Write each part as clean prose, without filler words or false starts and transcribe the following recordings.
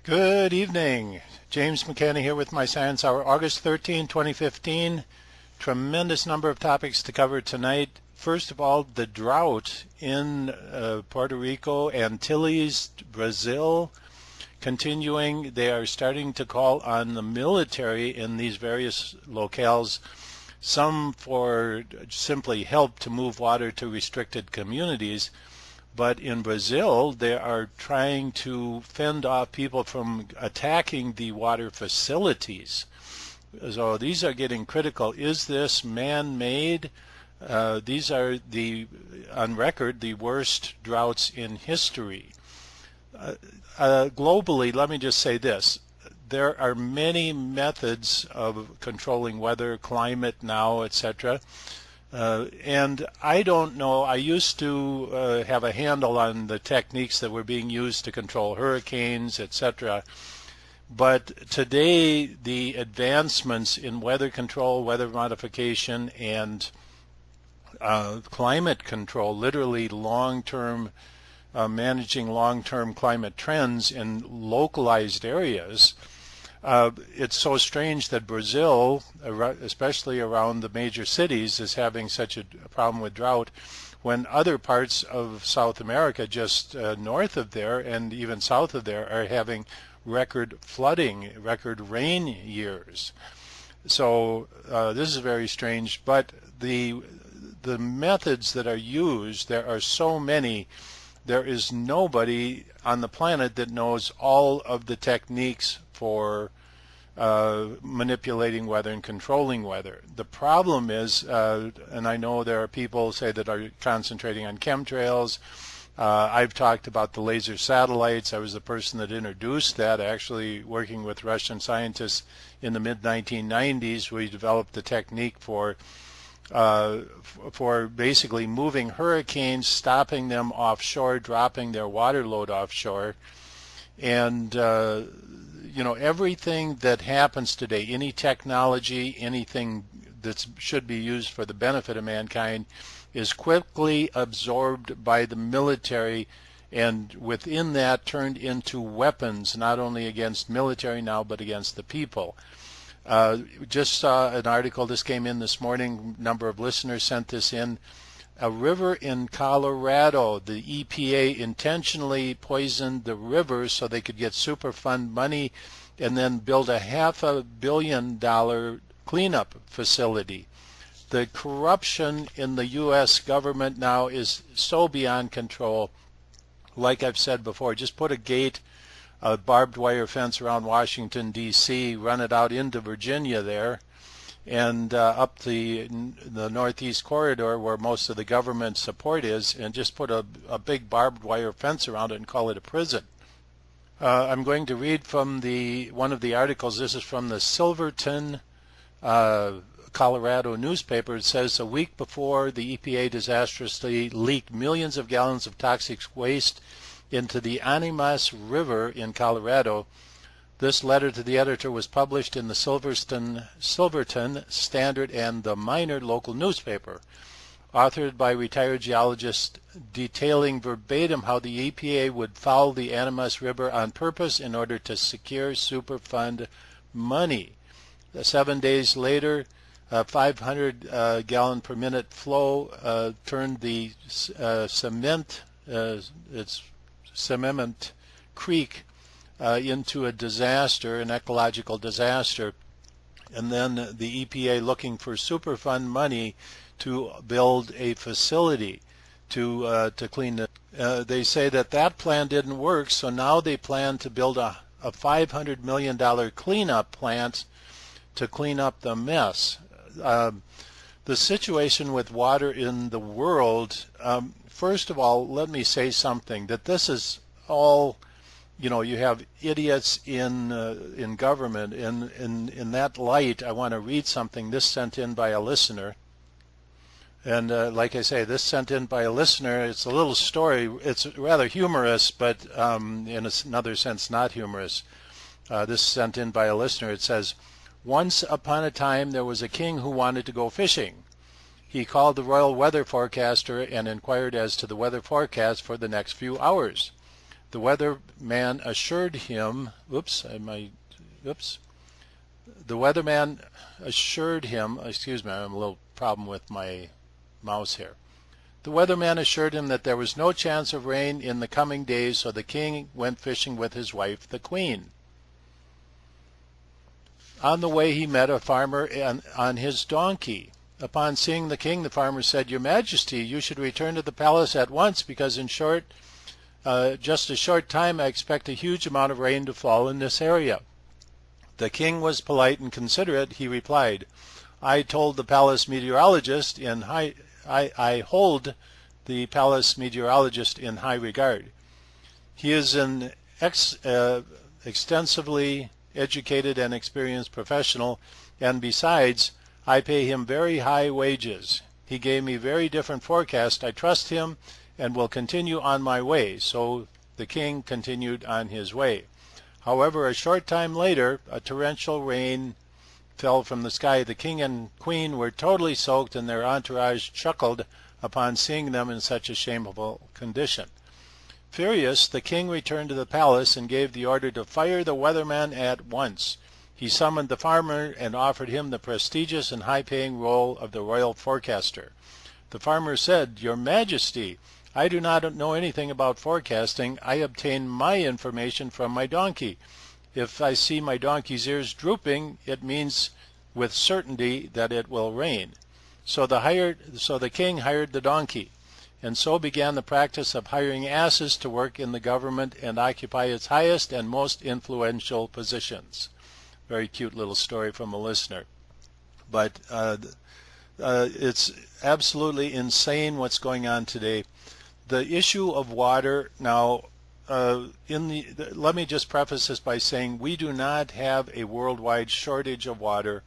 Good evening. James McCanney here with my Science Hour, August 13, 2015. Tremendous number of topics to cover tonight. First of all, the drought in Puerto Rico, Antilles, Brazil, continuing. They are starting to call on the military in these various locales, some for simply help to move water to restricted communities. But in Brazil, they are trying to fend off people from attacking the water facilities. So these are getting critical. Is this man-made? These are on record, the worst droughts in history. Globally, let me just say this. There are many methods of controlling weather, climate now, etc. And I don't know, I used to have a handle on the techniques that were being used to control hurricanes, etc. But today the advancements in weather control, weather modification, and climate control, literally long-term, managing long-term climate trends in localized areas, it's so strange that Brazil, especially around the major cities, is having such a problem with drought when other parts of South America just north of there and even south of there are having record flooding, record rain years. So this is very strange, but the methods that are used, there are so many. There is nobody on the planet that knows all of the techniques for manipulating weather and controlling weather. The problem is, and I know there are people say that are concentrating on chemtrails. I've talked about the laser satellites. I was the person that introduced that, actually working with Russian scientists in the mid-1990s. We developed the technique for basically moving hurricanes, stopping them offshore, dropping their water load offshore. And you know, everything that happens today, any technology, anything that should be used for the benefit of mankind, is quickly absorbed by the military, and within that turned into weapons, not only against military now, but against the people. Just saw an article, this came in this morning, a number of listeners sent this in. A river in Colorado, the EPA intentionally poisoned the river so they could get Superfund money and then build a $500 million cleanup facility. The corruption in the U.S. government now is so beyond control. Like I've said before, just put a gate, a barbed wire fence around Washington, D.C., run it out into Virginia there, and up the northeast corridor where most of the government support is, and just put a big barbed wire fence around it and call it a prison. I'm going to read from one of the articles. This is from the Silverton, Colorado newspaper. It says, a week before the EPA disastrously leaked millions of gallons of toxic waste into the Animas River in Colorado, this letter to the editor was published in the Silverton Standard and the Miner local newspaper, authored by retired geologists, detailing verbatim how the EPA would foul the Animas River on purpose in order to secure Superfund money. 7 days later, 500 gallon per minute flow turned the Cement Creek into a disaster, an ecological disaster, and then the EPA looking for Superfund money to build a facility to clean it. They say that plan didn't work, so now they plan to build a $500 million cleanup plant to clean up the mess. The situation with water in the world, first of all, let me say something, that this is all, you know, you have idiots in government. In that light, I want to read something, this sent in by a listener. And like I say, this sent in by a listener. It's a little story. It's rather humorous, but in another sense not humorous. This sent in by a listener. It says, once upon a time there was a king who wanted to go fishing. He called the royal weather forecaster and inquired as to the weather forecast for the next few hours. The weatherman assured him, the weatherman assured him, excuse me, I have a little problem with my mouse here. The weatherman assured him that there was no chance of rain in the coming days, so the king went fishing with his wife, the queen. On the way he met a farmer on his donkey. Upon seeing the king, the farmer said, "Your Majesty, you should return to the palace at once, because in just a short time I expect a huge amount of rain to fall in this area." The king was polite and considerate. He replied, I hold the palace meteorologist in high regard. He is an extensively educated and experienced professional, and besides, I pay him very high wages. He gave me very different forecasts. I trust him and will continue on my way. So the king continued on his way. However, a short time later, a torrential rain fell from the sky. The king and queen were totally soaked, and their entourage chuckled upon seeing them in such a shameful condition. Furious, the king returned to the palace and gave the order to fire the weatherman at once. He summoned the farmer and offered him the prestigious and high-paying role of the royal forecaster. The farmer said, "Your Majesty, I do not know anything about forecasting. I obtain my information from my donkey. If I see my donkey's ears drooping, it means with certainty that it will rain." So the king hired the donkey, and so began the practice of hiring asses to work in the government and occupy its highest and most influential positions. Very cute little story from a listener. But it's absolutely insane what's going on today. The issue of water now, let me just preface this by saying we do not have a worldwide shortage of water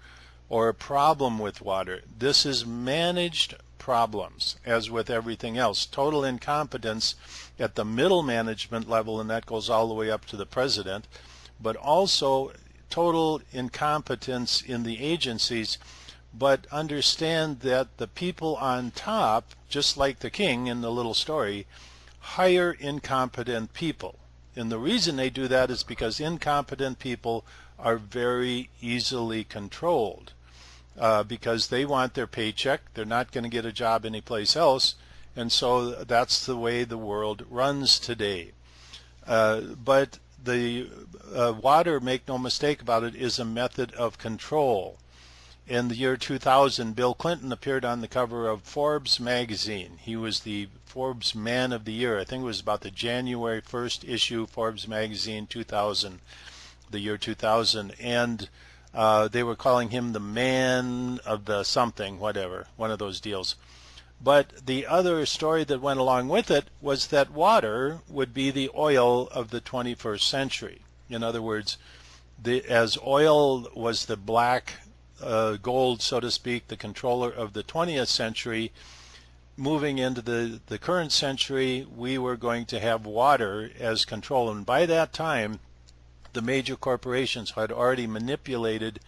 or a problem with water. This is managed problems, as with everything else. Total incompetence at the middle management level, and that goes all the way up to the president, but also total incompetence in the agencies. But understand that the people on top, just like the king in the little story, hire incompetent people. And the reason they do that is because incompetent people are very easily controlled, because they want their paycheck. They're not going to get a job anyplace else, and so that's the way the world runs today. But the water, make no mistake about it, is a method of control. In the year 2000, Bill Clinton appeared on the cover of Forbes magazine. He was the Forbes Man of the Year. I think it was about the January 1st issue, Forbes magazine 2000, the year 2000. And they were calling him the man of the something, whatever, one of those deals. But the other story that went along with it was that water would be the oil of the 21st century. In other words, as oil was the black gold, so to speak, the controller of the 20th century, moving into the current century, we were going to have water as control. And by that time, the major corporations had already manipulated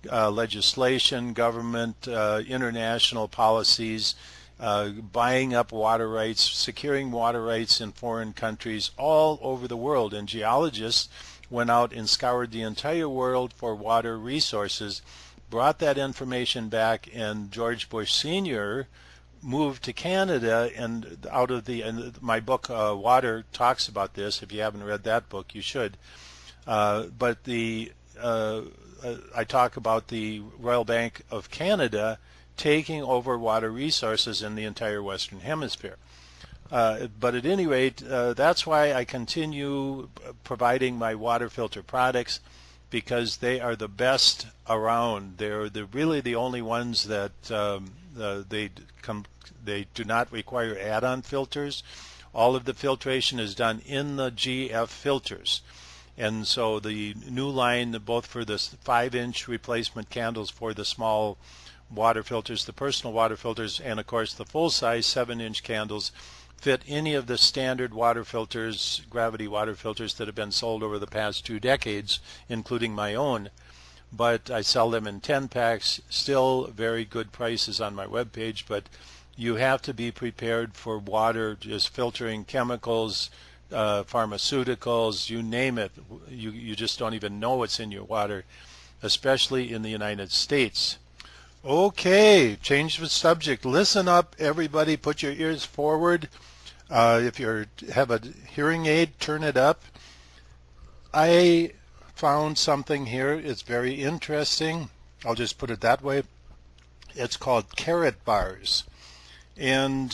legislation, government, international policies, buying up water rights, securing water rights in foreign countries all over the world. And geologists went out and scoured the entire world for water resources, brought that information back, and George Bush Sr. moved to Canada, and out of my book Water talks about this. If you haven't read that book, you should. But I talk about the Royal Bank of Canada taking over water resources in the entire Western Hemisphere. But at any rate, that's why I continue providing my water filter products, because they are the best around. They're really the only ones that they do not require add-on filters. All of the filtration is done in the GF filters. And so the new line, both for the 5-inch replacement candles for the small water filters, the personal water filters, and of course the full-size 7-inch candles, fit any of the standard water filters, gravity water filters that have been sold over the past 2 decades, including my own. But I sell them in 10 packs, still very good prices on my webpage. But you have to be prepared for water just filtering chemicals, pharmaceuticals, you name it. You just don't even know what's in your water, especially in the United States. Okay, change the subject. Listen up, everybody. Put your ears forward. If you have a hearing aid, turn it up. I found something here. It's very interesting. I'll just put it that way. It's called carrot bars. And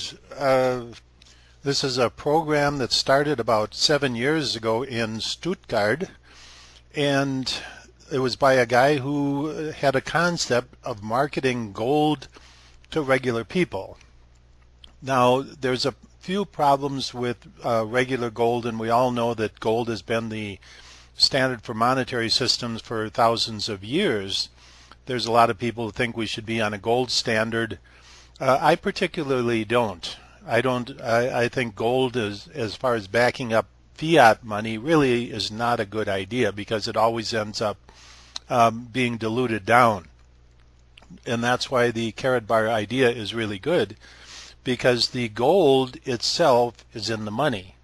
this is a program that started about 7 years ago in Stuttgart. And it was by a guy who had a concept of marketing gold to regular people. Now, there's a few problems with regular gold, and we all know that gold has been the standard for monetary systems for thousands of years. There's a lot of people who think we should be on a gold standard. I particularly don't. I think gold is, as far as backing up fiat money, really is not a good idea because it always ends up being diluted down. And that's why the carrot bar idea is really good, because the gold itself is in the money.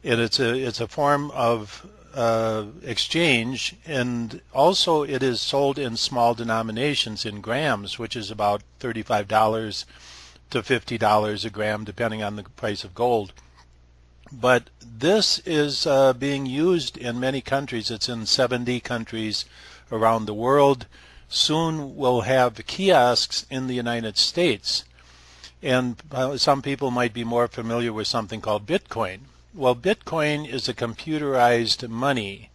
And it's a form of exchange, and also it is sold in small denominations in grams, which is about $35 to $50 a gram depending on the price of gold. But this is being used in many countries. It's in 70 countries around the world. Soon we'll have kiosks in the United States. And some people might be more familiar with something called Bitcoin. Well, Bitcoin is a computerized money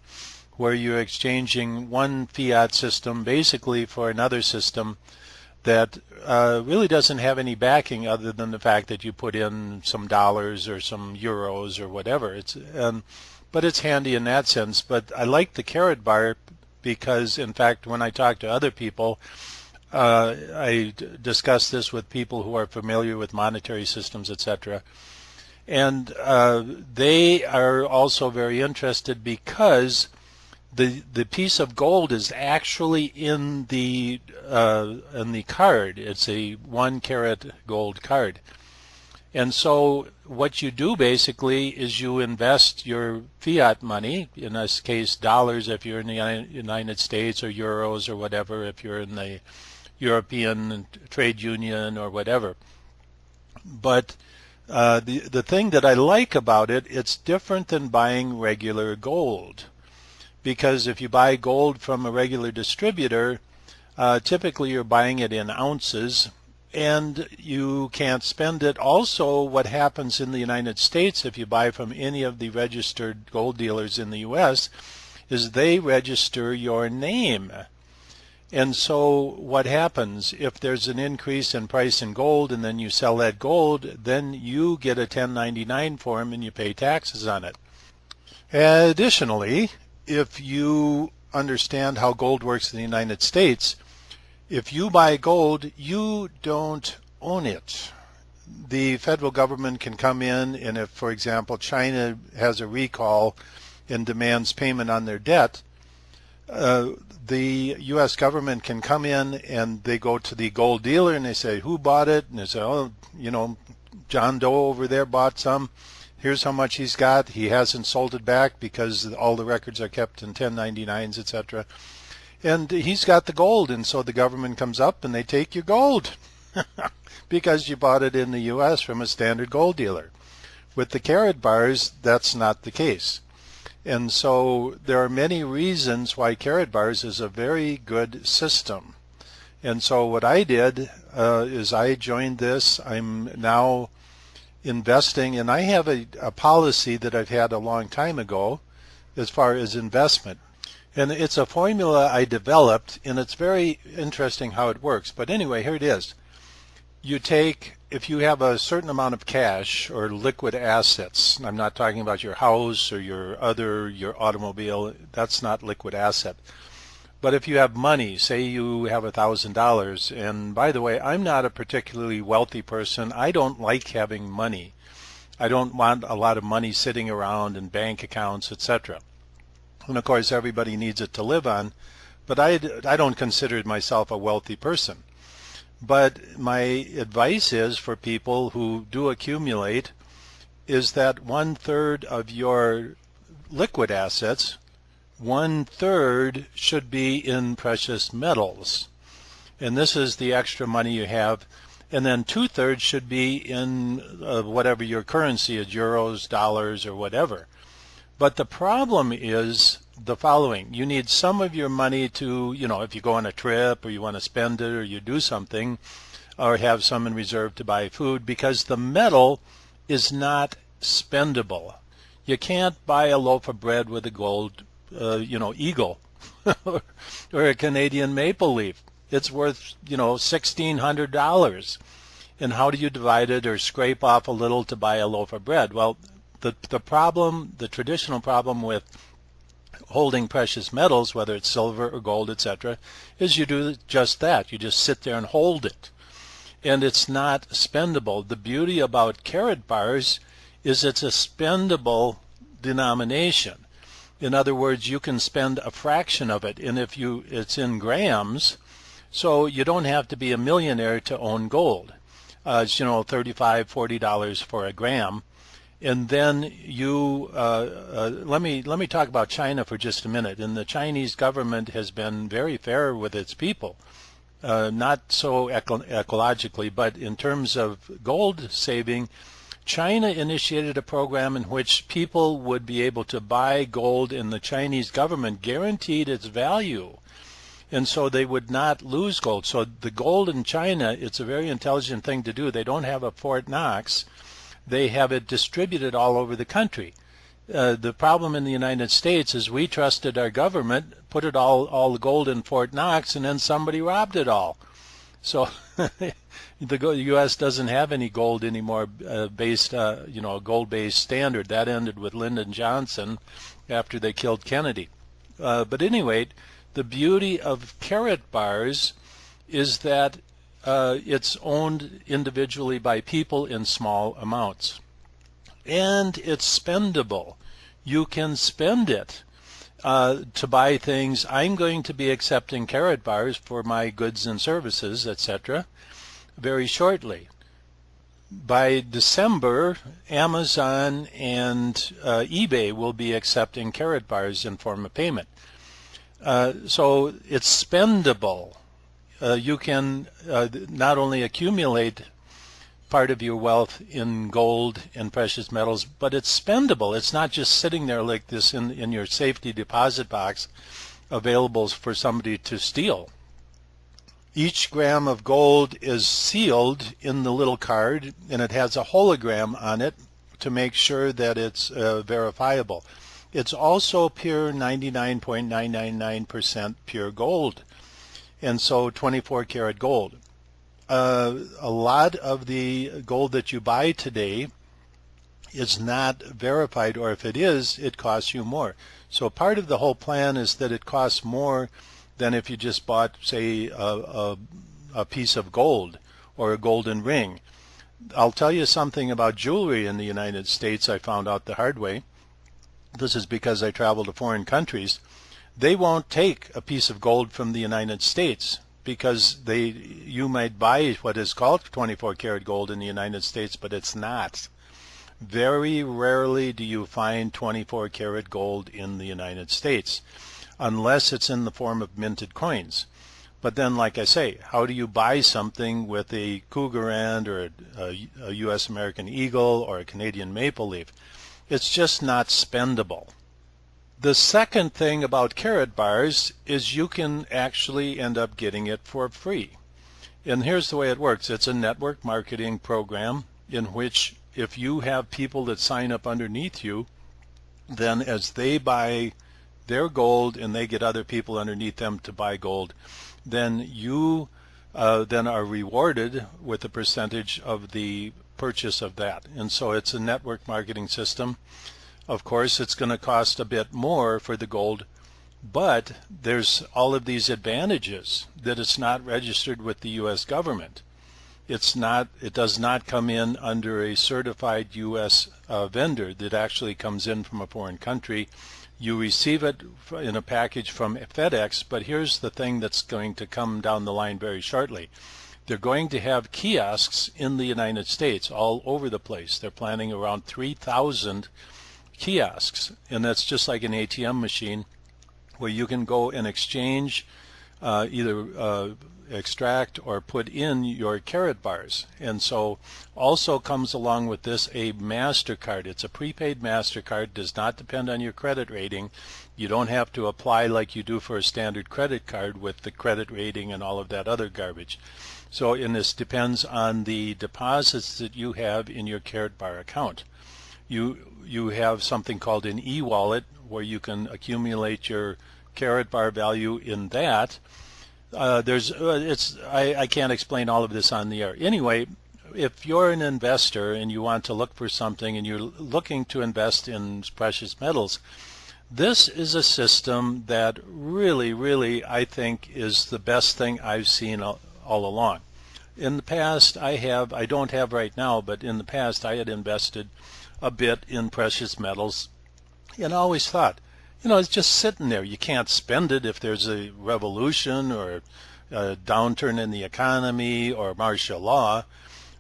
where you're exchanging one fiat system basically for another system that really doesn't have any backing other than the fact that you put in some dollars or some euros or whatever. But it's handy in that sense. But I like the carrot bar because, in fact, when I talk to other people, I discuss this with people who are familiar with monetary systems, etc. And they are also very interested because the piece of gold is actually in the card. It's a 1 carat gold card. And so what you do basically is you invest your fiat money, in this case dollars if you're in the United States, or euros or whatever if you're in the European trade union or whatever. But the thing that I like about it, it's different than buying regular gold. Because if you buy gold from a regular distributor, typically you're buying it in ounces, and you can't spend it. Also, what happens in the United States if you buy from any of the registered gold dealers in the U.S. is they register your name. And so what happens if there's an increase in price in gold and then you sell that gold, then you get a 1099 form and you pay taxes on it. Additionally, if you understand how gold works in the United States, if you buy gold, you don't own it. The federal government can come in, and if, for example, China has a recall and demands payment on their debt, the U.S. government can come in and they go to the gold dealer and they say, who bought it? And they say, oh, John Doe over there bought some. Here's how much he's got. He hasn't sold it back because all the records are kept in 1099s, etc. And he's got the gold, and so the government comes up and they take your gold because you bought it in the U.S. from a standard gold dealer. With the carrot bars, that's not the case. And so there are many reasons why carrot bars is a very good system. And so what I did is I joined this. I'm now investing, and I have a policy that I've had a long time ago as far as investment. And it's a formula I developed, and it's very interesting how it works. But anyway, here it is. You take, if you have a certain amount of cash or liquid assets, I'm not talking about your house or your automobile, that's not liquid asset. But if you have money, say you have $1,000, and by the way, I'm not a particularly wealthy person. I don't like having money. I don't want a lot of money sitting around in bank accounts, etc. And of course, everybody needs it to live on, but I don't consider myself a wealthy person. But my advice is for people who do accumulate, is that 1/3 of your liquid assets, 1/3 should be in precious metals. And this is the extra money you have. And then 2/3 should be in whatever your currency is, euros, dollars, or whatever. But the problem is the following. You need some of your money to, if you go on a trip or you want to spend it or you do something, or have some in reserve to buy food, because the metal is not spendable. You can't buy a loaf of bread with a gold, eagle or a Canadian maple leaf. It's worth, $1,600. And how do you divide it or scrape off a little to buy a loaf of bread? Well, the problem, the traditional problem with holding precious metals, whether it's silver or gold, etc., is you do just that. You just sit there and hold it. And it's not spendable. The beauty about carat bars is it's a spendable denomination. In other words, you can spend a fraction of it, and it's in grams, so you don't have to be a millionaire to own gold. It's $35, $40 for a gram. And then let me talk about China for just a minute. And the Chinese government has been very fair with its people, not so ecologically, but in terms of gold saving. China initiated a program in which people would be able to buy gold, and the Chinese government guaranteed its value. And so they would not lose gold. So the gold in China, it's a very intelligent thing to do. They don't have a Fort Knox. They have it distributed all over the country. The problem in the United States is we trusted our government, put it all the gold in Fort Knox, and then somebody robbed it all. So the U.S. doesn't have any gold anymore based, a gold-based standard. That ended with Lyndon Johnson after they killed Kennedy. But anyway, the beauty of carat bars is that it's owned individually by people in small amounts. And it's spendable. You can spend it to buy things. I'm going to be accepting carat bars for my goods and services, etc., very shortly. By December, Amazon and eBay will be accepting carat bars in form of payment. So it's spendable. You can not only accumulate part of your wealth in gold and precious metals, but it's spendable. It's not just sitting there like this in your safety deposit box available for somebody to steal. Each gram of gold is sealed in the little card, and it has a hologram on it to make sure that it's verifiable. It's also pure 99.999% pure gold, and so 24 karat gold. A lot of the gold that you buy today is not verified, or if it is, it costs you more. So part of the whole plan is that it costs more than if you just bought, say, a piece of gold or a golden ring. I'll tell you something about jewelry in the United States I found out the hard way. This is because I travel to foreign countries. They won't take a piece of gold from the United States because you might buy what is called 24 karat gold in the United States, but it's not. Very rarely do you find 24 karat gold in the United States, unless it's in the form of minted coins. But then, like I say, how do you buy something with a cougar ant or a U.S. American eagle or a Canadian maple leaf? It's just not spendable. The second thing about carat bars is you can actually end up getting it for free. And here's the way it works. It's a network marketing program in which if you have people that sign up underneath you, then as they buy their gold and they get other people underneath them to buy gold, then you then are rewarded with a percentage of the purchase of that. And so it's a network marketing system. Of course, it's going to cost a bit more for the gold, but there's all of these advantages that it's not registered with the U.S. government. It does not come in under a certified U.S. vendor that actually comes in from a foreign country. You receive it in a package from FedEx, but here's the thing that's going to come down the line very shortly. They're going to have kiosks in the United States all over the place. They're planning around 3,000 kiosks, and that's just like an ATM machine where you can go and exchange, either extract or put in your carrot bars. And so also comes along with this a MasterCard. It's a prepaid MasterCard, does not depend on your credit rating. You don't have to apply like you do for a standard credit card with the credit rating and all of that other garbage. So, and this depends on the deposits that you have in your carrot bar account. You have something called an e-wallet where you can accumulate your carrot bar value in that. I can't explain all of this on the air. Anyway, if you're an investor and you want to look for something and you're looking to invest in precious metals, this is a system that really, I think is the best thing I've seen all along. In the past, I don't have right now, but in the past I had invested a bit in precious metals and always thought, it's just sitting there. You can't spend it if there's a revolution or a downturn in the economy or martial law.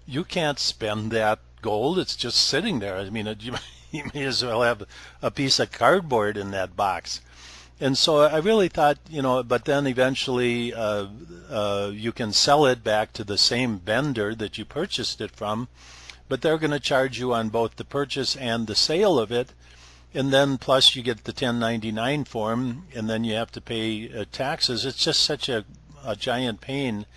You can't spend that gold. It's just sitting there. I mean, you may as well have a piece of cardboard in that box. And so I really thought, but then eventually you can sell it back to the same vendor that you purchased it from, but they're going to charge you on both the purchase and the sale of it. And then plus you get the 1099 form, and then you have to pay taxes. It's just such a giant pain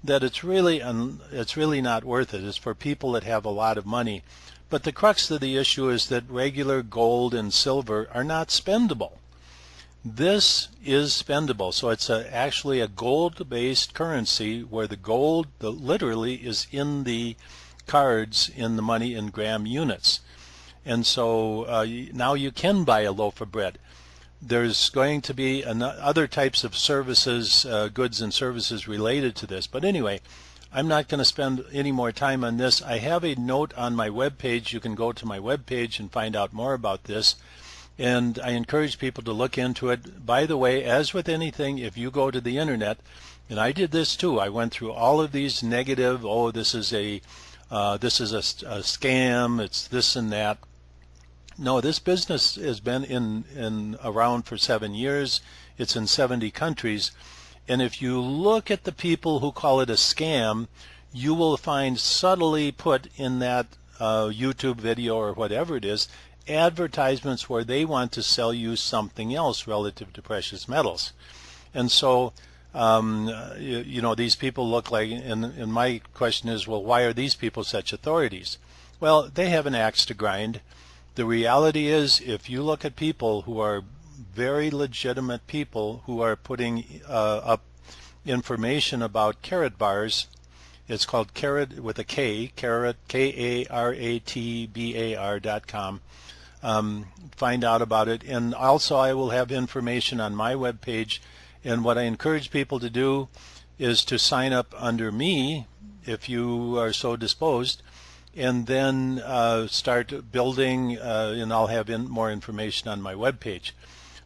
that it's really not worth it. It's for people that have a lot of money. But the crux of the issue is that regular gold and silver are not spendable. This is spendable. So it's actually a gold-based currency where the gold literally is in the cards, in the money in gram units. And so now you can buy a loaf of bread. There's going to be other types of services, goods and services related to this. But anyway, I'm not going to spend any more time on this. I have a note on my webpage. You can go to my webpage and find out more about this. And I encourage people to look into it. By the way, as with anything, if you go to the internet, and I did this too, I went through all of these negative, this is a scam, it's this and that. No, this business has been around for 7 years. It's in 70 countries. And if you look at the people who call it a scam, you will find subtly put in that YouTube video or whatever it is, advertisements where they want to sell you something else relative to precious metals. And so, these people look like, and my question is, well, why are these people such authorities? Well, they have an axe to grind. The reality is, if you look at people who are very legitimate people who are putting up information about carrot bars, it's called Carrot with a K, Carrot, KARATBAR.com. Find out about it. And also I will have information on my webpage. And what I encourage people to do is to sign up under me if you are so disposed, and then start building, and I'll have more information on my webpage.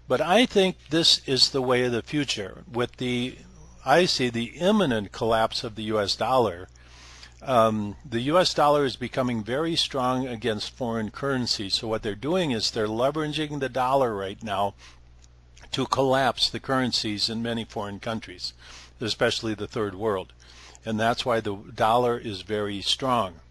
But I think this is the way of the future. I see the imminent collapse of the U.S. dollar. The U.S. dollar is becoming very strong against foreign currency. So what they're doing is they're leveraging the dollar right now to collapse the currencies in many foreign countries, especially the third world. And that's why the dollar is very strong.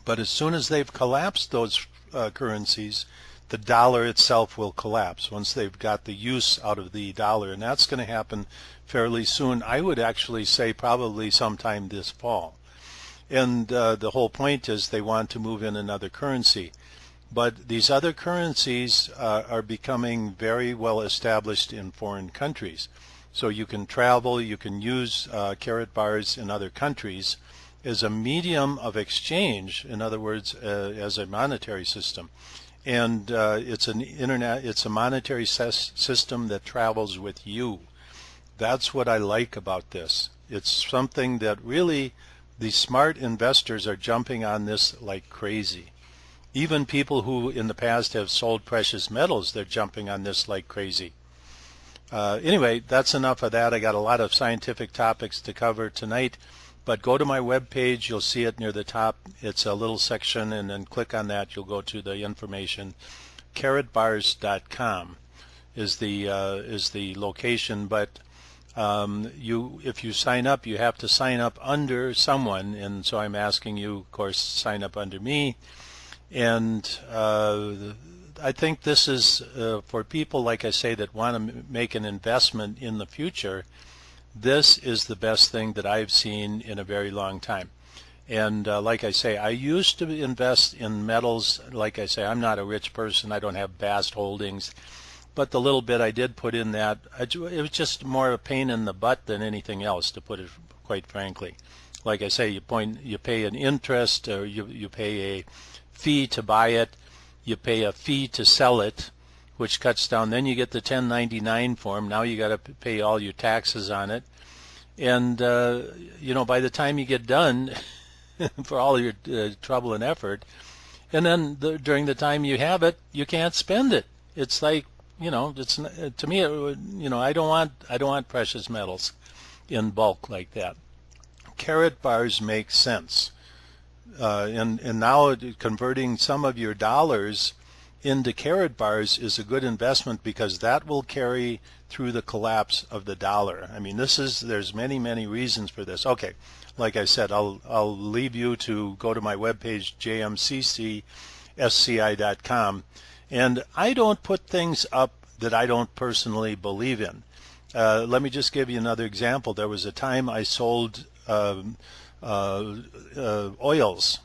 But as soon as they've collapsed those currencies, the dollar itself will collapse once they've got the use out of the dollar. And that's going to happen fairly soon. I would actually say probably sometime this fall. And the whole point is they want to move in another currency. But these other currencies are becoming very well established in foreign countries. So you can travel, you can use carrot bars in other countries as a medium of exchange, in other words, as a monetary system. And it's a monetary system that travels with you. That's what I like about this. It's something that really the smart investors are jumping on this like crazy. Even people who in the past have sold precious metals, they're jumping on this like crazy. Anyway, that's enough of that. I got a lot of scientific topics to cover tonight. But go to my web page, you'll see it near the top. It's a little section, and then click on that, you'll go to the information. Carrotbars.com is the location, but if you sign up, you have to sign up under someone, and so I'm asking you, of course, sign up under me. And I think this is for people, like I say, that want to make an investment in the future. This is the best thing that I've seen in a very long time. And like I say, I used to invest in metals. Like I say, I'm not a rich person. I don't have vast holdings. But the little bit I did put in that, it was just more a pain in the butt than anything else, to put it quite frankly. Like I say, you pay an interest, or you pay a fee to buy it, you pay a fee to sell it, which cuts down. Then you get the 1099 form. Now you got to pay all your taxes on it, and by the time you get done, for all your trouble and effort, and then during the time you have it, you can't spend it. It's like, it's, to me, I don't want precious metals in bulk like that. Carrot bars make sense, and now converting some of your dollars into carrot bars is a good investment, because that will carry through the collapse of the dollar. I mean, there's many reasons for this. Okay, like I said, I'll leave you to go to my webpage, JamesCCSCI.com, and I don't put things up that I don't personally believe in. Let me just give you another example. There was a time I sold oils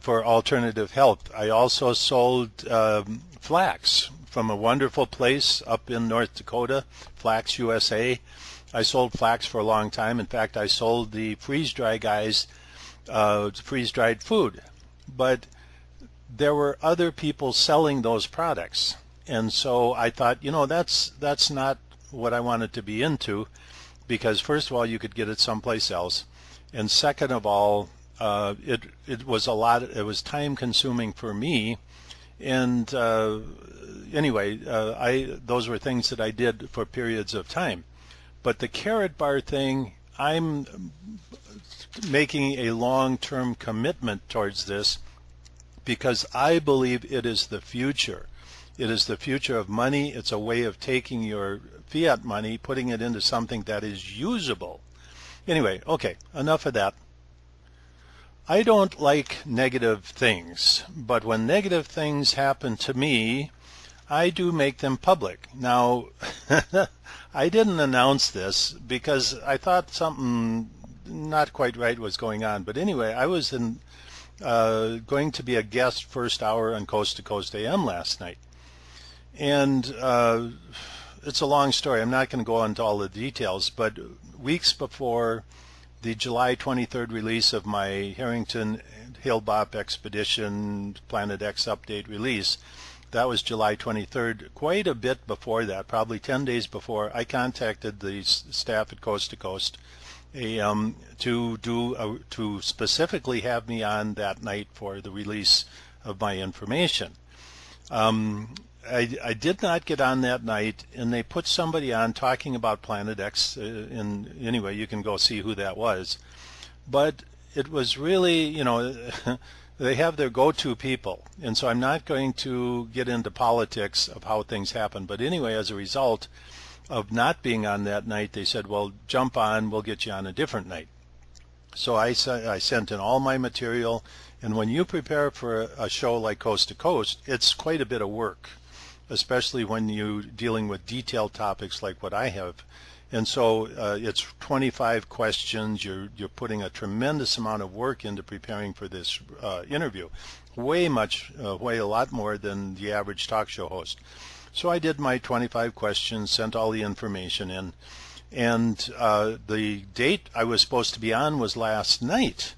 for alternative health. I also sold flax from a wonderful place up in North Dakota, Flax USA. I sold flax for a long time. In fact, I sold the freeze-dry guys freeze-dried food. But there were other people selling those products. And so I thought, that's not what I wanted to be into, because first of all, you could get it someplace else. And second of all, it was time consuming for me. And anyway, those were things that I did for periods of time. But the carrot bar thing, I'm making a long-term commitment towards this, because I believe it is the future. It is the future of money. It's a way of taking your fiat money, putting it into something that is usable. Anyway, okay, enough of that. I don't like negative things, but when negative things happen to me, I do make them public. Now, I didn't announce this because I thought something not quite right was going on. But anyway, I was going to be a guest first hour on Coast to Coast AM last night. And it's a long story. I'm not going to go into all the details, but weeks before the July 23rd release of my Harrington Hale-Bopp Expedition Planet X Update release, that was July 23rd, quite a bit before that, probably 10 days before, I contacted the staff at Coast to Coast AM to specifically have me on that night for the release of my information. I did not get on that night, and they put somebody on talking about Planet X, and anyway, you can go see who that was. But it was really, they have their go-to people, and so I'm not going to get into politics of how things happen. But anyway, as a result of not being on that night, they said, well, jump on, we'll get you on a different night. So I sent in all my material, and when you prepare for a show like Coast to Coast, it's quite a bit of work, especially when you're dealing with detailed topics like what I have. And so it's 25 questions. You're putting a tremendous amount of work into preparing for this interview, way a lot more than the average talk show host. So I did my 25 questions, sent all the information in, and the date I was supposed to be on was last night.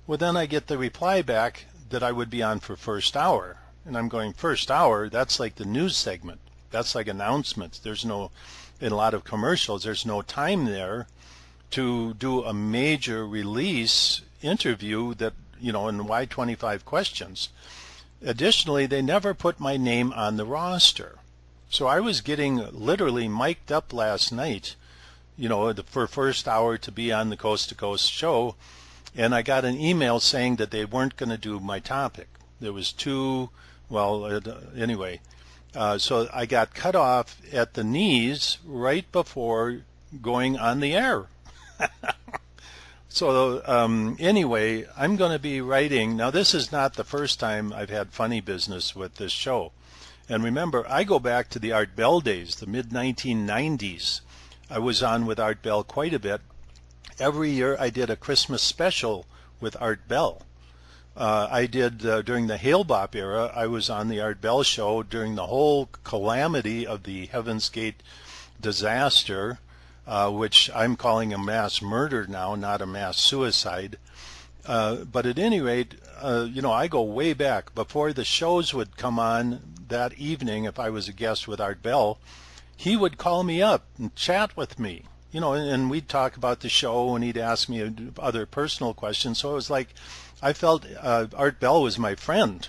Well, then I get the reply back that I would be on for first hour. And I'm going, first hour? That's like the news segment. That's like announcements. There's no, in a lot of commercials, there's no time there to do a major release interview that, and why 25 questions. Additionally, they never put my name on the roster. So I was getting literally mic'd up last night, for first hour to be on the Coast to Coast show, and I got an email saying that they weren't going to do my topic. There was anyway, so I got cut off at the knees right before going on the air. So anyway, I'm going to be writing. Now, this is not the first time I've had funny business with this show. And remember, I go back to the Art Bell days, the mid-1990s. I was on with Art Bell quite a bit. Every year I did a Christmas special with Art Bell. I did, during the Hale-Bopp era, I was on the Art Bell show during the whole calamity of the Heaven's Gate disaster, which I'm calling a mass murder now, not a mass suicide. But at any rate, I go way back. Before the shows would come on that evening, if I was a guest with Art Bell, he would call me up and chat with me, and we'd talk about the show, and he'd ask me other personal questions. So it was like I felt Art Bell was my friend,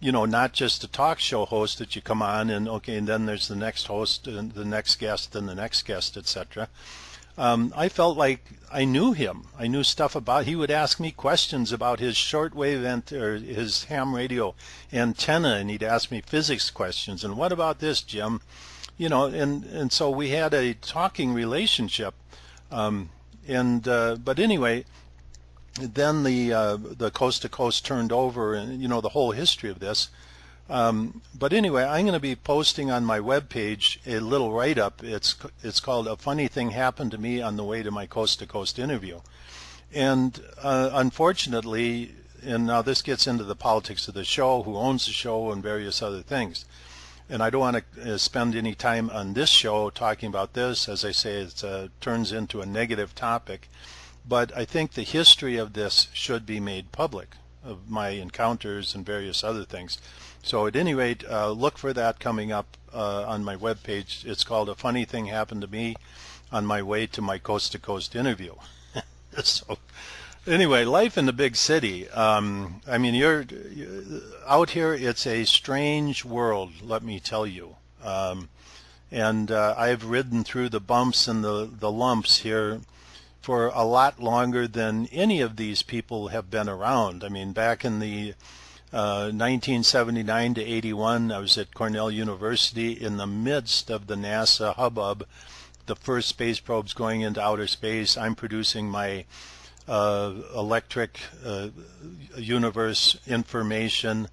not just a talk show host that you come on and then there's the next host and the next guest and the next guest, etc. I felt like I knew him. I knew stuff about. He would ask me questions about his shortwave or his ham radio antenna, and he'd ask me physics questions. And what about this, Jim? And so we had a talking relationship. But anyway, then the Coast to Coast turned over, and the whole history of this. But anyway, I'm going to be posting on my webpage a little write-up. It's called "A Funny Thing Happened to Me on the Way to My Coast to Coast Interview." And unfortunately, and now this gets into the politics of the show, who owns the show, and various other things. And I don't want to spend any time on this show talking about this. As I say, it turns into a negative topic. But I think the history of this should be made public, of my encounters and various other things. So at any rate, look for that coming up on my webpage. It's called "A Funny Thing Happened to Me on My Way to My Coast to Coast Interview." So anyway, life in the big city. You're out here. It's a strange world, let me tell you. And I've ridden through the bumps and the lumps here for a lot longer than any of these people have been around. Back in the 1979 to 81, I was at Cornell University in the midst of the NASA hubbub, the first space probes going into outer space. I'm producing my electric universe information.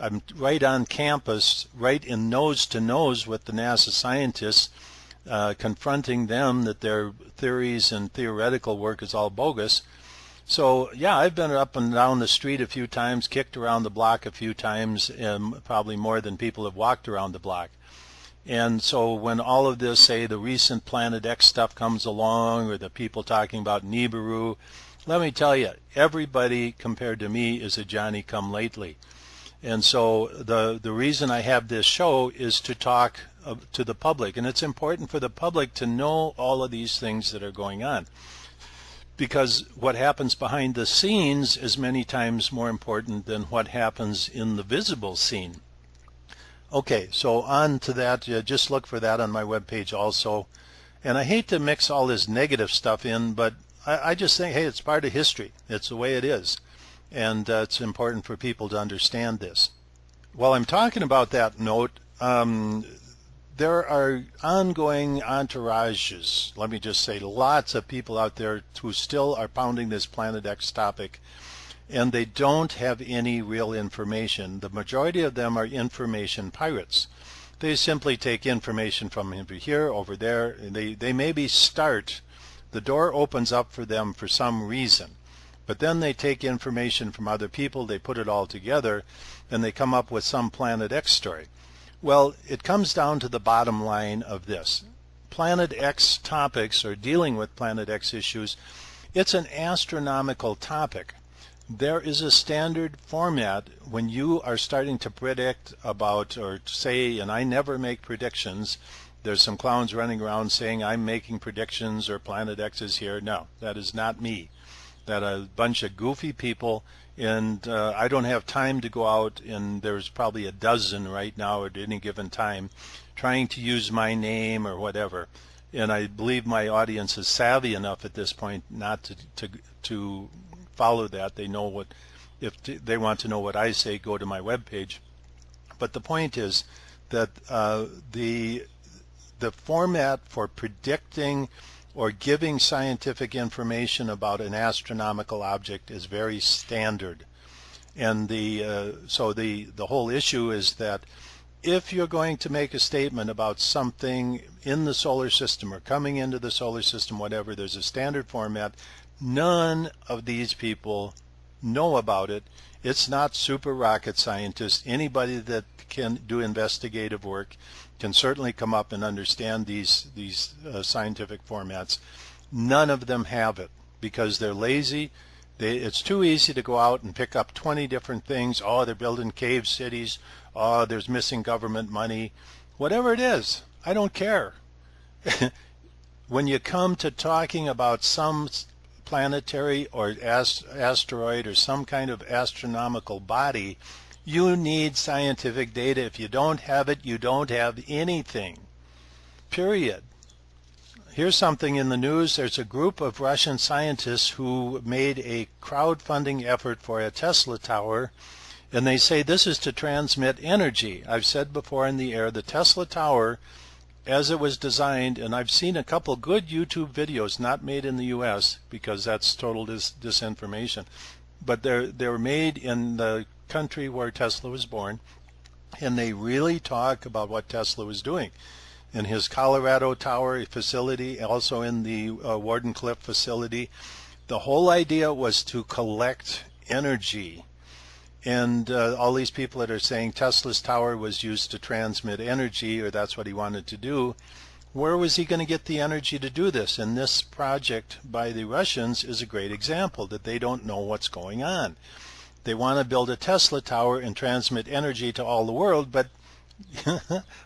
I'm right on campus, right in nose to nose with the NASA scientists, confronting them that their theories and theoretical work is all bogus. So yeah, I've been up and down the street a few times, kicked around the block a few times, and probably more than people have walked around the block. And so when all of this, say the recent Planet X stuff comes along, or the people talking about Nibiru, let me tell you, everybody compared to me is a Johnny-come-lately. And so the reason I have this show is to talk to the public, and it's important for the public to know all of these things that are going on, because what happens behind the scenes is many times more important than what happens in the visible scene. Okay, so on to that. Just look for that on my webpage also. And I hate to mix all this negative stuff in, but I just think, hey, it's part of history. It's the way it is. And it's important for people to understand this. While I'm talking about that note, there are ongoing entourages, let me just say, lots of people out there who still are pounding this Planet X topic, and they don't have any real information. The majority of them are information pirates. They simply take information from over here, over there, and they maybe start, the door opens up for them for some reason, but then they take information from other people, they put it all together, and they come up with some Planet X story. Well, it comes down to the bottom line of this. Planet X topics, or dealing with Planet X issues, it's an astronomical topic. There is a standard format when you are starting to predict about, or say, and I never make predictions. There's some clowns running around saying I'm making predictions or Planet X is here. No, that is not me. That a bunch of goofy people, and I don't have time to go out, and there's probably a dozen right now at any given time trying to use my name or whatever. and I believe my audience is savvy enough at this point not to follow that. They know what, if they want to know what I say, go to my webpage. But the point is that the format for predicting or giving scientific information about an astronomical object is very standard. And so the whole issue is that if you're going to make a statement about something in the solar system or coming into the solar system, whatever, there's a standard format. None of these people know about it. It's not super rocket scientists. Anybody that can do investigative work can certainly come up and understand these scientific formats. None of them have it because they're lazy. It's too easy to go out and pick up 20 different things. Oh, they're building cave cities. Oh, there's missing government money. Whatever it is, I don't care. When you come to talking about some planetary or asteroid or some kind of astronomical body, you need scientific data. If you don't have it, you don't have anything. Period. Here's something in the news. There's a group of Russian scientists who made a crowdfunding effort for a Tesla tower, and they say this is to transmit energy. I've said before in the air, the Tesla tower, as it was designed, and I've seen a couple good YouTube videos, not made in the US because that's total disinformation, but they were made in the country where Tesla was born, and they really talk about what Tesla was doing. In his Colorado Tower facility, also in the Wardenclyffe facility, the whole idea was to collect energy. And all these people that are saying Tesla's tower was used to transmit energy, or that's what he wanted to do, where was he going to get the energy to do this? And this project by the Russians is a great example that they don't know what's going on. They want to build a Tesla tower and transmit energy to all the world, but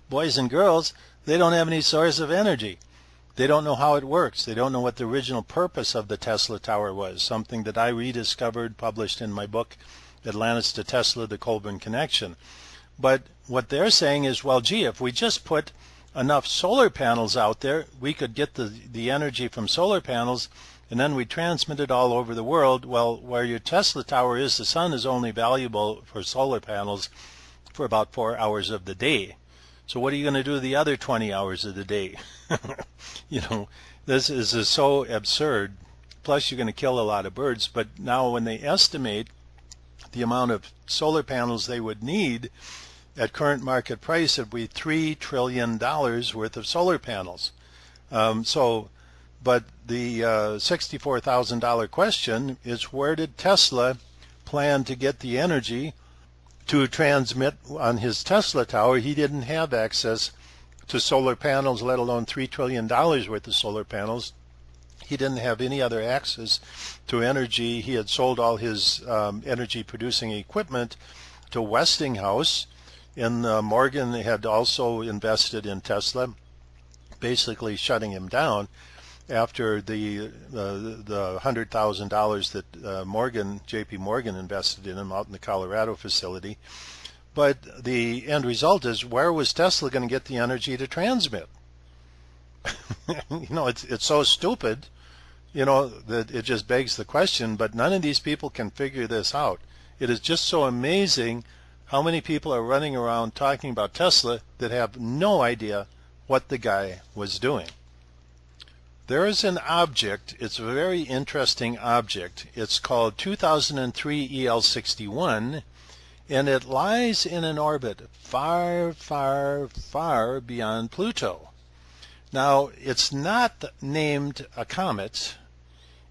boys and girls, they don't have any source of energy. They don't know how it works. They don't know what the original purpose of the Tesla tower was, something that I rediscovered, published in my book, Atlantis to Tesla, The Colburn Connection. But what they're saying is, well, gee, if we just put enough solar panels out there, we could get the energy from solar panels, and then we transmit it all over the world. Well, where your Tesla tower is, the sun is only valuable for solar panels for about 4 hours of the day. So what are you going to do the other 20 hours of the day? You know, this is so absurd. Plus, you're going to kill a lot of birds. But now when they estimate the amount of solar panels they would need at current market price, it would be $3 trillion worth of solar panels. But the $64,000 question is, where did Tesla plan to get the energy to transmit on his Tesla tower? He didn't have access to solar panels, let alone $3 trillion worth of solar panels. He didn't have any other access to energy. He had sold all his energy producing equipment to Westinghouse, and Morgan had also invested in Tesla, basically shutting him down after the $100,000 that J.P. Morgan invested in him out in the Colorado facility. But the end result is, where was Tesla going to get the energy to transmit? You know, it's so stupid, you know, that it just begs the question, but none of these people can figure this out. It is just so amazing how many people are running around talking about Tesla that have no idea what the guy was doing. There is an object, it's a very interesting object. It's called 2003 EL61, and it lies in an orbit far, far, far beyond Pluto. Now, it's not named a comet,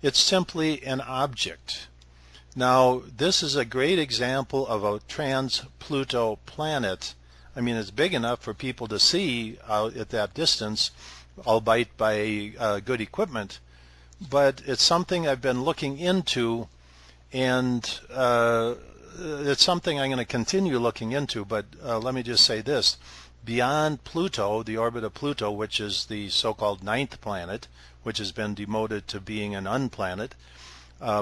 it's simply an object. Now, this is a great example of a trans-Pluto planet. I mean, it's big enough for people to see out at that distance, albeit by good equipment, but it's something I've been looking into, and it's something I'm going to continue looking into. But let me just say this: beyond Pluto, the orbit of Pluto, which is the so-called ninth planet, which has been demoted to being an unplanet,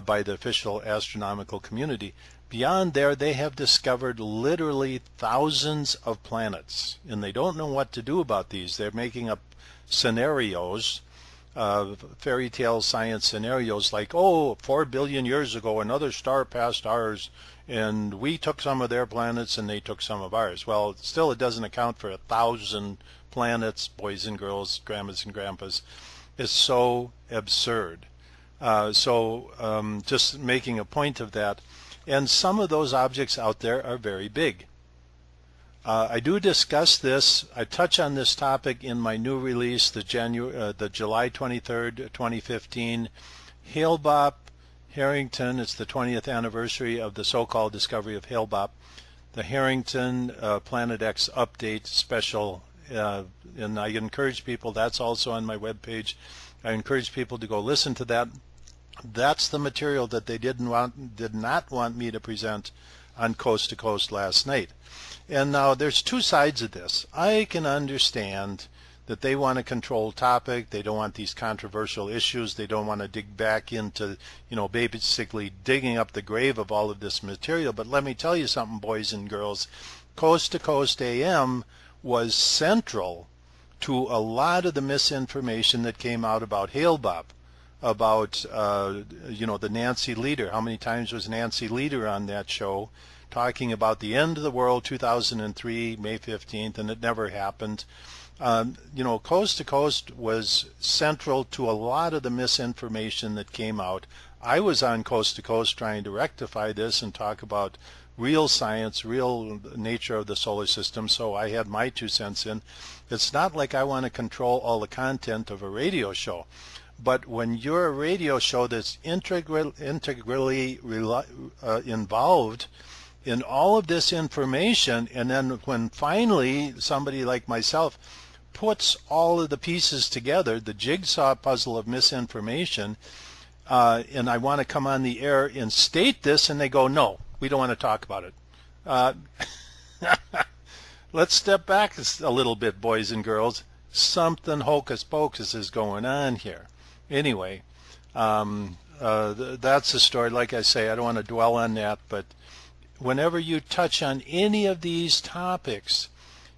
by the official astronomical community. Beyond there, they have discovered literally thousands of planets, and they don't know what to do about these. They're making up scenarios, fairy tale science scenarios like, oh, 4 billion years ago another star passed ours and we took some of their planets and they took some of ours. Well, still it doesn't account for 1,000 planets, boys and girls, grandmas and grandpas. It's so absurd. Just making a point of that. And some of those objects out there are very big. I do discuss this. I touch on this topic in my new release, the July 23rd, 2015, Hale-Bopp, Harrington. It's the 20th anniversary of the so-called discovery of Hale-Bopp. The Harrington Planet X update special, and I encourage people, that's also on my webpage. I encourage people to go listen to that. That's the material that they did not want me to present on Coast to Coast last night. And now there's two sides of this. I can understand that they want to control topic. They don't want these controversial issues. They don't want to dig back into, basically digging up the grave of all of this material. But let me tell you something, boys and girls. Coast to Coast AM was central to a lot of the misinformation that came out about Hale-Bopp, about the Nancy Leader. How many times was Nancy Leader on that show talking about the end of the world, 2003, May 15th, and it never happened. Coast to Coast was central to a lot of the misinformation that came out. I was on Coast to Coast trying to rectify this and talk about real science, real nature of the solar system, so I had my 2 cents in. It's not like I want to control all the content of a radio show. But when you're a radio show that's integrally involved in all of this information, and then when finally somebody like myself puts all of the pieces together, the jigsaw puzzle of misinformation, and I want to come on the air and state this, and they go, no, we don't want to talk about it. Let's step back a little bit, boys and girls. Something hocus pocus is going on here. Anyway, that's the story. Like I say, I don't want to dwell on that, but whenever you touch on any of these topics,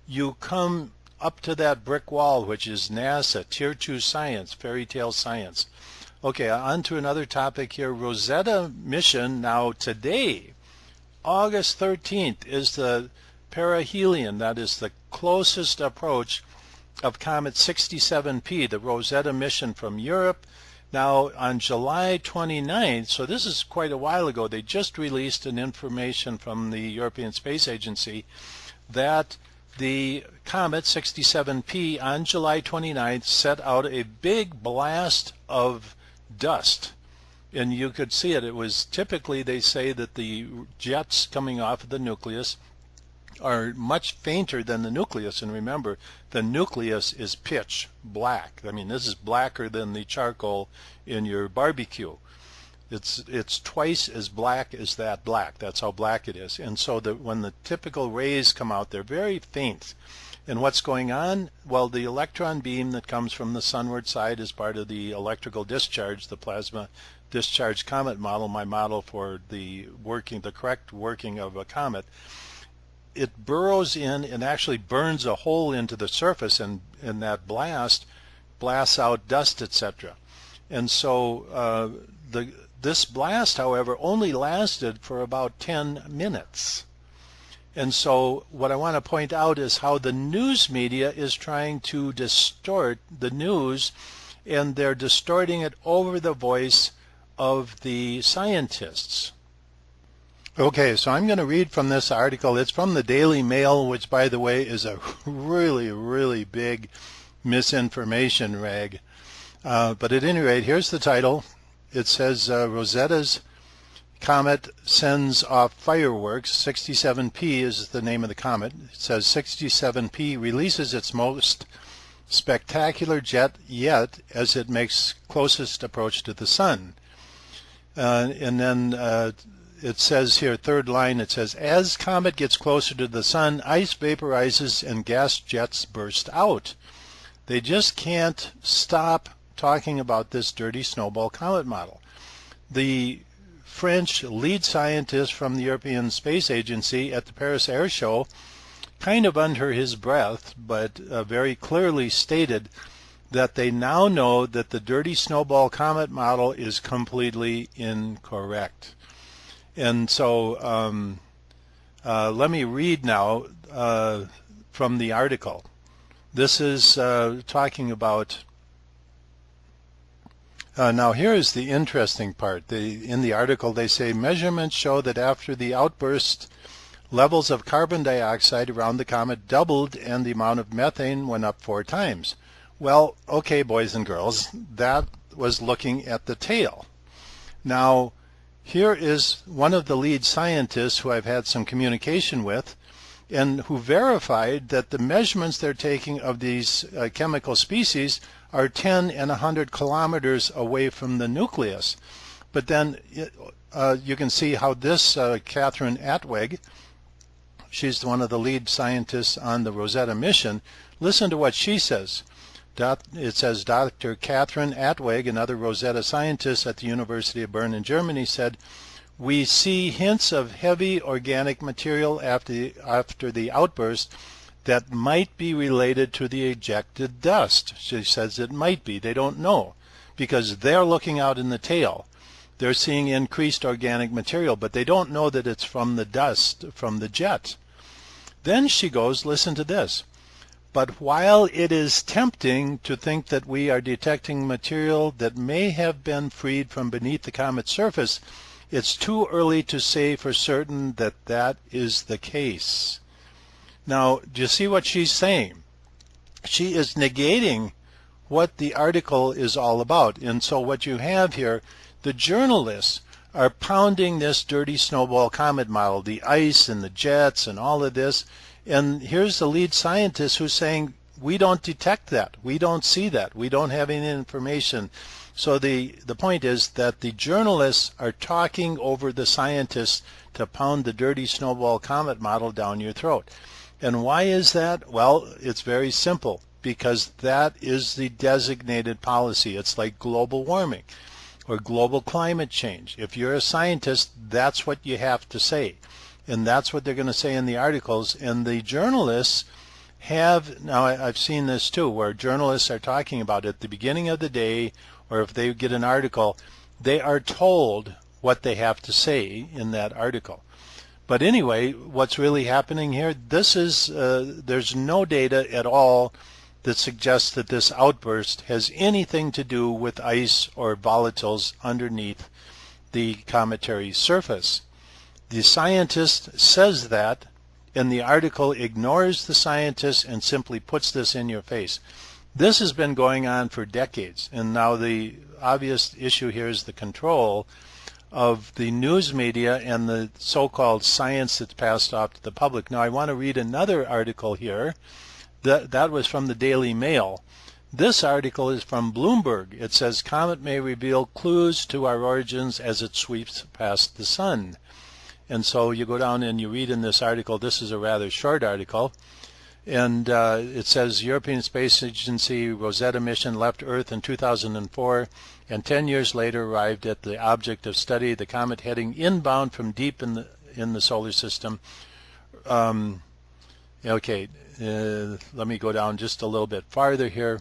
you come up to that brick wall, which is NASA, Tier 2 science, fairy tale science. Okay, on to another topic here. Rosetta mission now today, August 13th, is the perihelion, that is the closest approach of Comet 67P, the Rosetta mission from Europe. Now on July 29th, so this is quite a while ago, they just released an information from the European Space Agency that the Comet 67P on July 29th set out a big blast of dust. And you could see it. It was typically, they say that the jets coming off of the nucleus are much fainter than the nucleus, and remember, the nucleus is pitch black. I mean, this is blacker than the charcoal in your barbecue. It's twice as black as that black. That's how black it is. And so when the typical rays come out, they're very faint. And what's going on? Well, the electron beam that comes from the sunward side is part of the electrical discharge, the plasma discharge comet model, my model for the correct working of a comet. It burrows in and actually burns a hole into the surface, and that blasts out dust, etc. And so this blast, however, only lasted for about 10 minutes. And so what I want to point out is how the news media is trying to distort the news, and they're distorting it over the voice of the scientists. Okay, so I'm going to read from this article. It's from the Daily Mail, which, by the way, is a really, really big misinformation rag. But at any rate, here's the title. It says, Rosetta's comet sends off fireworks. 67P is the name of the comet. It says 67P releases its most spectacular jet yet as it makes closest approach to the sun. And then it says here, third line, it says, as comet gets closer to the sun, ice vaporizes and gas jets burst out. They just can't stop talking about this dirty snowball comet model. the French lead scientist from the European Space Agency at the Paris Air Show, kind of under his breath, but very clearly stated that they now know that the dirty snowball comet model is completely incorrect. And so let me read now from the article. This is talking about, now here is the interesting part. In the article they say, measurements show that after the outburst, levels of carbon dioxide around the comet doubled and the amount of methane went up 4 times. Well, okay, boys and girls, that was looking at the tail. Now, here is one of the lead scientists who I've had some communication with and who verified that the measurements they're taking of these chemical species are 10 and 100 kilometers away from the nucleus. But then you can see how this Catherine Atweg, she's one of the lead scientists on the Rosetta mission, listen to what she says. It says, Dr. Catherine Atweg, another Rosetta scientist at the University of Bern in Germany, said, we see hints of heavy organic material after the outburst that might be related to the ejected dust. She says it might be. They don't know because they're looking out in the tail. They're seeing increased organic material, but they don't know that it's from the dust, from the jet. Then she goes, listen to this. But while it is tempting to think that we are detecting material that may have been freed from beneath the comet's surface, it's too early to say for certain that that is the case. Now, do you see what she's saying? She is negating what the article is all about. And so what you have here, the journalists are pounding this dirty snowball comet model, the ice and the jets and all of this. And here's the lead scientist who's saying, we don't detect that. We don't see that. We don't have any information. So the point is that the journalists are talking over the scientists to pound the dirty snowball comet model down your throat. And why is that? Well, it's very simple, because that is the designated policy. It's like global warming or global climate change. If you're a scientist, that's what you have to say. And that's what they're going to say in the articles. And the journalists have, now I've seen this too, where journalists are talking about it at the beginning of the day, or if they get an article, they are told what they have to say in that article. But anyway, what's really happening here, this is, there's no data at all that suggests that this outburst has anything to do with ice or volatiles underneath the cometary surface. The scientist says that, and the article ignores the scientist and simply puts this in your face. This has been going on for decades, and now the obvious issue here is the control of the news media and the so-called science that's passed off to the public. Now I want to read another article here. That was from the Daily Mail. This article is from Bloomberg. It says, comet may reveal clues to our origins as it sweeps past the sun. And so you go down and you read in this article, this is a rather short article, and it says European Space Agency Rosetta mission left Earth in 2004 and 10 years later arrived at the object of study, the comet heading inbound from deep in the solar system. Okay, let me go down just a little bit farther here.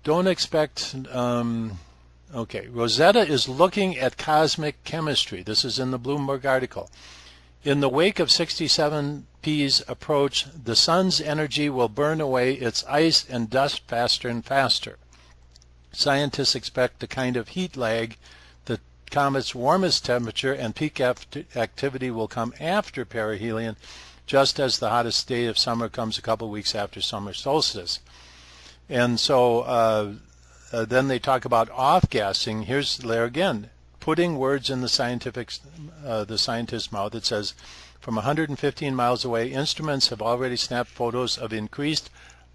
Don't expect, okay, Rosetta is looking at cosmic chemistry. This is in the Bloomberg article. In the wake of 67P's approach, the sun's energy will burn away its ice and dust faster and faster. Scientists expect the kind of heat lag, the comet's warmest temperature and peak activity will come after perihelion, just as the hottest day of summer comes a couple weeks after summer solstice. And so then they talk about off-gassing. Here's there again, putting words in the scientist's mouth. It says, from 115 miles away, instruments have already snapped photos of increased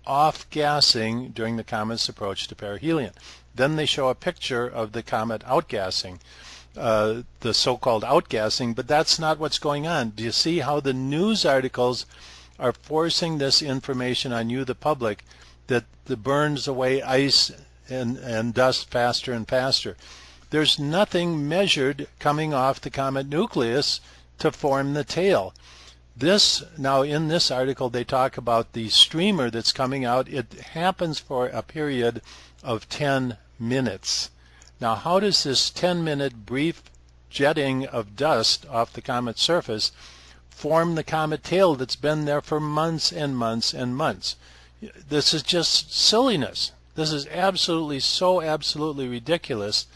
off-gassing during the comet's approach to perihelion. Then they show a picture of the comet outgassing, the so-called outgassing, but that's not what's going on. Do you see how the news articles are forcing this information on you, the public, that the burns away ice and dust faster and faster? There's nothing measured coming off the comet nucleus to form the tail. Now in this article they talk about the streamer that's coming out. It happens for a period of 10 minutes. Now how does this 10-minute brief jetting of dust off the comet's surface form the comet tail that's been there for months and months and months? This is just silliness. This is absolutely ridiculous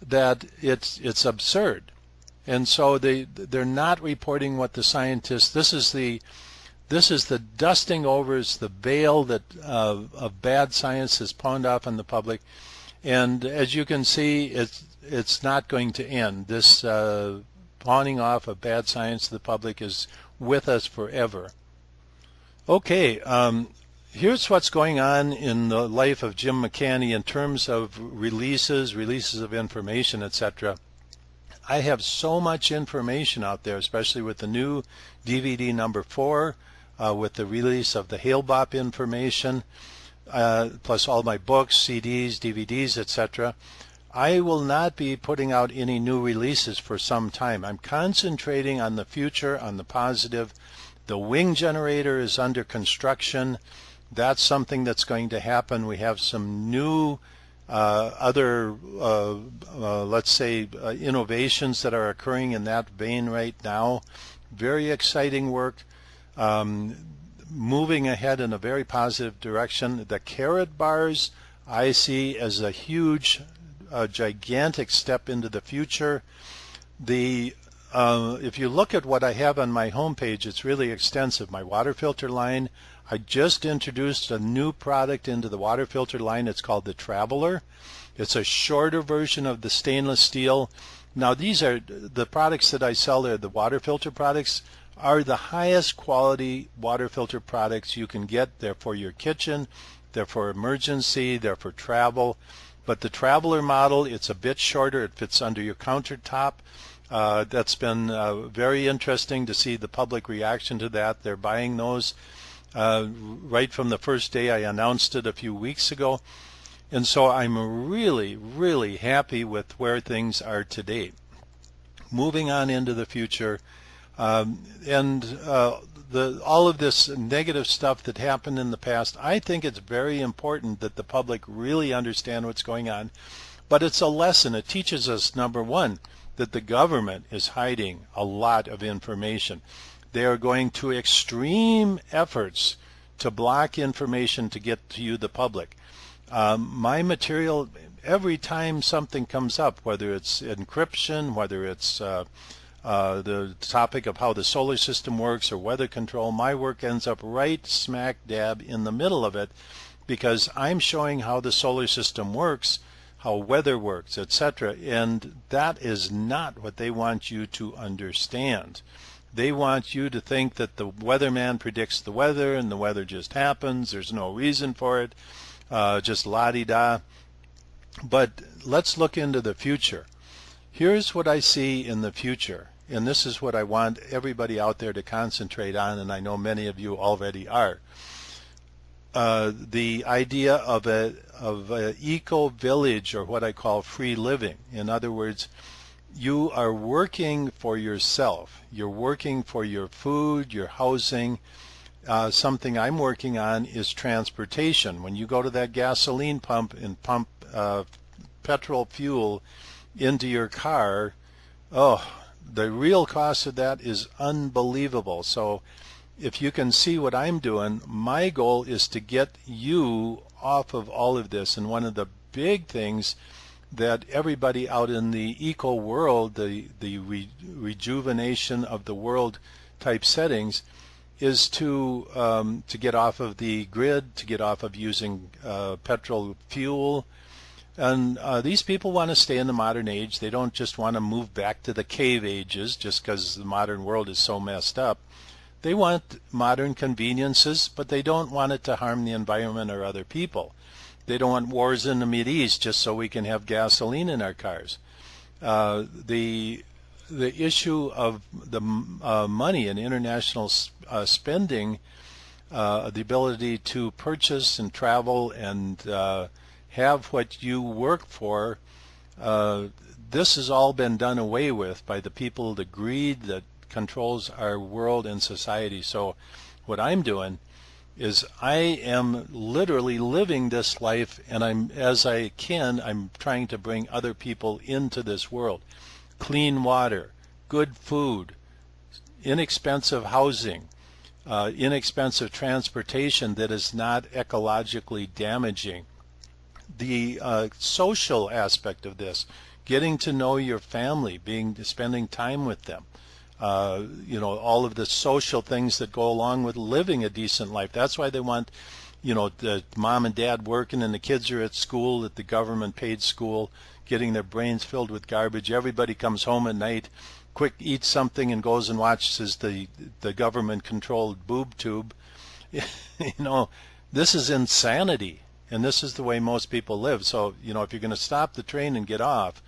that it's absurd. And so they're not reporting what the scientists. This is the dusting over, is the veil that of bad science is pawned off on the public. And as you can see, it's not going to end. This pawning off of bad science to the public is with us forever. Okay, here's what's going on in the life of Jim McCanney in terms of releases of information, etc. I have so much information out there, especially with the new DVD number 4, with the release of the Hale-Bopp information, plus all my books, CDs, DVDs, etc. I will not be putting out any new releases for some time. I'm concentrating on the future, on the positive. The wing generator is under construction. That's something that's going to happen. We have some new let's say innovations that are occurring in that vein right now. Very exciting work, moving ahead in a very positive direction. The carrot bars I see as a huge, gigantic step into the future. If you look at what I have on my homepage, it's really extensive. My water filter line, I just introduced a new product into the water filter line. It's called the Traveler. It's a shorter version of the stainless steel. Now these are the products that I sell there. The water filter products are the highest quality water filter products you can get. They're for your kitchen, they're for emergency, they're for travel. But the Traveler model, it's a bit shorter. It fits under your countertop. That's been very interesting to see the public reaction to that. They're buying those. Right from the first day I announced it a few weeks ago. And so I'm really happy with where things are today. Moving on into the future, all of this negative stuff that happened in the past, I think it's very important that the public really understand what's going on. But it's a lesson. It teaches us, number one, that the government is hiding a lot of information. They are going to extreme efforts to block information to get to you, the public. My material, every time something comes up, whether it's encryption, whether it's the topic of how the solar system works or weather control, my work ends up right smack dab in the middle of it, because I'm showing how the solar system works, how weather works, etc. And that is not what they want you to understand. They want you to think that the weatherman predicts the weather and the weather just happens. There's no reason for it, just la-di-da. But let's look into the future. Here's what I see in the future, and this is what I want everybody out there to concentrate on, and I know many of you already are. The idea of a eco-village, or what I call free living. In other words, you are working for yourself. You're working for your food, your housing. Something I'm working on is transportation. When you go to that gasoline pump and pump petrol fuel into your car, the real cost of that is unbelievable. So if you can see what I'm doing, my goal is to get you off of all of this. And one of the big things that everybody out in the eco world, the rejuvenation of the world type settings, is to get off of the grid, to get off of using petrol fuel. And these people want to stay in the modern age. They don't just want to move back to the cave ages just because the modern world is so messed up. They want modern conveniences, but they don't want it to harm the environment or other people. They don't want wars in the Mideast just so we can have gasoline in our cars. The issue of the money and international spending, the ability to purchase and travel and have what you work for This has all been done away with by the people, the greed that controls our world and society. So what I'm doing is I am literally living this life, and I'm trying to bring other people into this world. Clean water, good food, inexpensive housing, inexpensive transportation that is not ecologically damaging. The social aspect of this, getting to know your family, spending time with them, all of the social things that go along with living a decent life. That's why they want, the mom and dad working and the kids are at school, at the government paid school, getting their brains filled with garbage. Everybody comes home at night, quick eats something and goes and watches the government controlled boob tube. This is insanity, and this is the way most people live. So if you're going to stop the train and get off,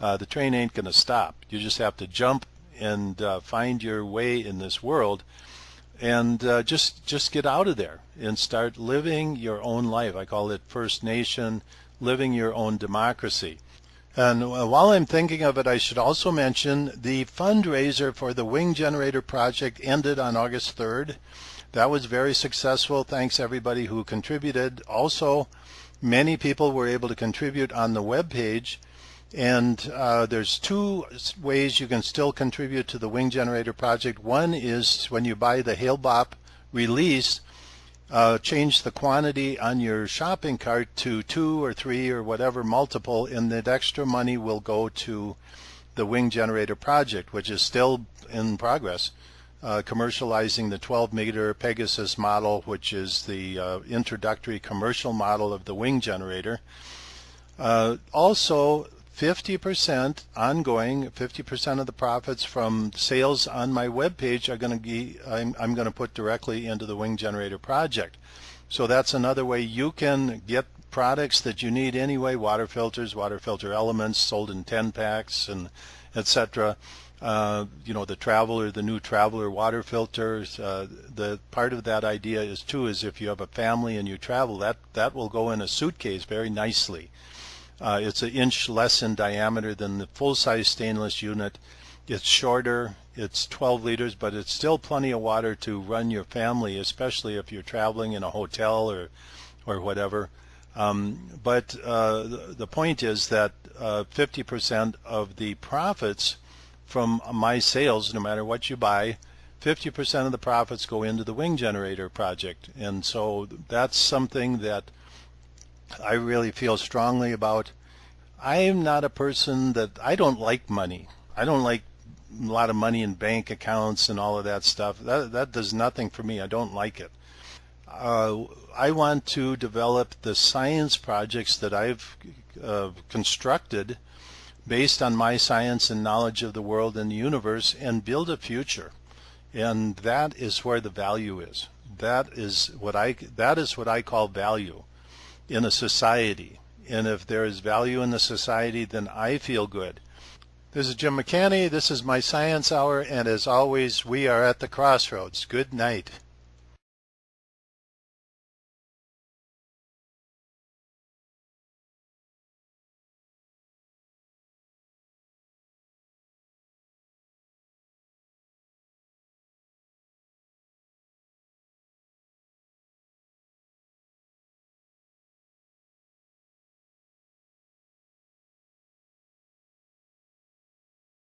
the train ain't going to stop. You just have to jump and find your way in this world, and just get out of there and start living your own life. I call it First Nation, living your own democracy. And while I'm thinking of it, I should also mention the fundraiser for the Wing Generator project ended on August 3rd. That was very successful. Thanks everybody who contributed. Also, many people were able to contribute on the web page. And there's two ways you can still contribute to the Wing Generator project. One is when you buy the Hale-Bopp release, change the quantity on your shopping cart to 2 or 3 or whatever multiple, and that extra money will go to the Wing Generator project, which is still in progress, commercializing the 12-meter Pegasus model, which is the introductory commercial model of the Wing Generator. Also, 50% ongoing, 50% of the profits from sales on my webpage are going to be, I'm going to put directly into the Wing Generator project. So that's another way you can get products that you need anyway, water filters, water filter elements sold in 10 packs, and etc. The Traveler, the new Traveler water filters. The part of that idea is if you have a family and you travel, that will go in a suitcase very nicely. It's an inch less in diameter than the full-size stainless unit. It's shorter, it's 12 liters, but it's still plenty of water to run your family, especially if you're traveling in a hotel or whatever. But the point is that 50% of the profits from my sales, no matter what you buy, 50% of the profits go into the Wing Generator project. And so that's something that I really feel strongly about. I am not a person I don't like money. I don't like a lot of money in bank accounts and all of that stuff. That does nothing for me. I don't like it. I want to develop the science projects that I've constructed based on my science and knowledge of the world and the universe, and build a future. And that is where the value is. That is what I call value in a society. And if there is value in the society, then I feel good. This is Jim McCanney. This is my Science Hour, and as always, we are at the crossroads. Good night.